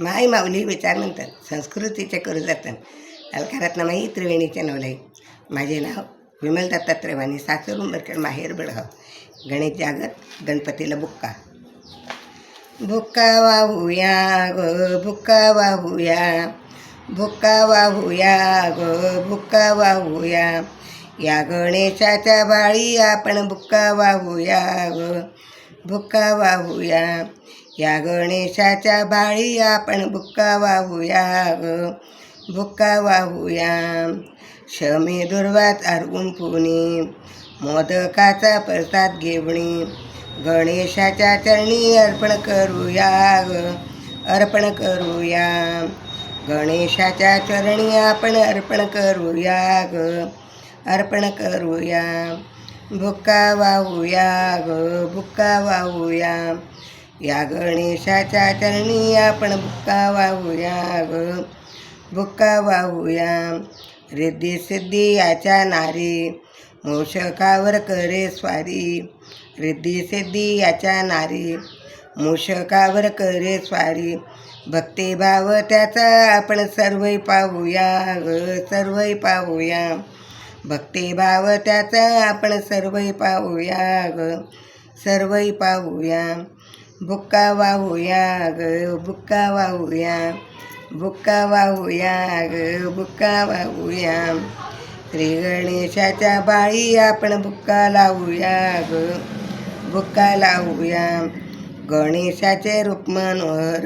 माई माऊली विचार म्हणतात संस्कृतीचे करू जतन. अलकारातनं माई त्रिवेणीचे नवलाई. माझे नाव विमल दत्तात्रय वाणी, सासर उंबरखेड, माहेर बेळगाव. गणेश जागत, गणपतीला बुक्का. बुक्का वाहूया ग बुक्का वाहूया, बुक्का वाहूया ग बुक्का वाहूया. या गणेशाच्या बाळी आपण बुक्का वाहूया ग बुक्का वाहूया. या गणेशाच्या बाळी आपण बुक्का वाहूया ग बुक्का वाहूया. शमी दुर्वात अर्गुन पुनी, मोदकाचा प्रसाद घेवणी. गणेशाच्या चरणी अर्पण करूया ग अर्पण करूया. गणेशाच्या चरणी आपण अर्पण करूया ग अर्पण करूया. बुक्का वाहूया ग बुक्का वाहूया. या गणेशाच्या चरणी आपण बुक्का वाहूया ग बुक्का वाहूया. रिद्धी सिद्धी याच्या नारी, मूषकावर करे स्वारी. रिद्धी सिद्धी याच्या नारी, मूषकावर करे स्वारी. भक्तिभाव त्याचा आपण सर्वही पाहूया ग सर्वही पाहूया. भक्तिभाव त्याचा आपण सर्वही पाहूया ग सर्वही पाहूया. बुक्का वाहूया ग बुक्का वाहूया. बुक्का वाहूया ग बुक्का वाहूया. श्री गणेशाच्या बाळी आपण बुक्का लावूया ग बुक्का लावूया. गणेशाचे रूप मनोहर,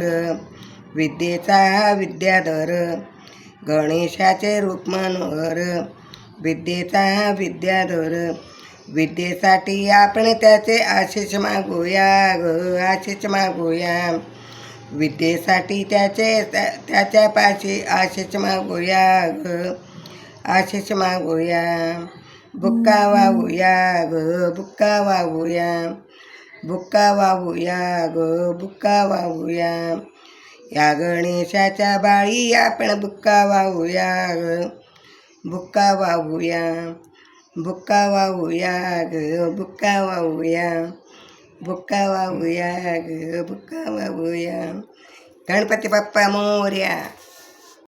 विद्येचा हा विद्याधर. गणेशाचे रूप मनोहर, विद्येचा हा विद्याधर. विद्येसाठी आपण त्याचे आशीष मागूया ग आशीष मागूया. विद्येसाठी त्याच्यापाशी आशीष मागूया ग आशीष मागूया. बुक्का वाहूया ग बुक्का वाहूया. बुक्का वाहूया ग बुक्का वाहूया. या गणेशाच्या बाळी आपण बुक्का वाहूया ग बुक्का वाहूया. बुक्का वाहूया ग बुक्का वाहूया. बुक्का वाहूया ग बुक्का वाहूया. गणपती बाप्पा मोरया.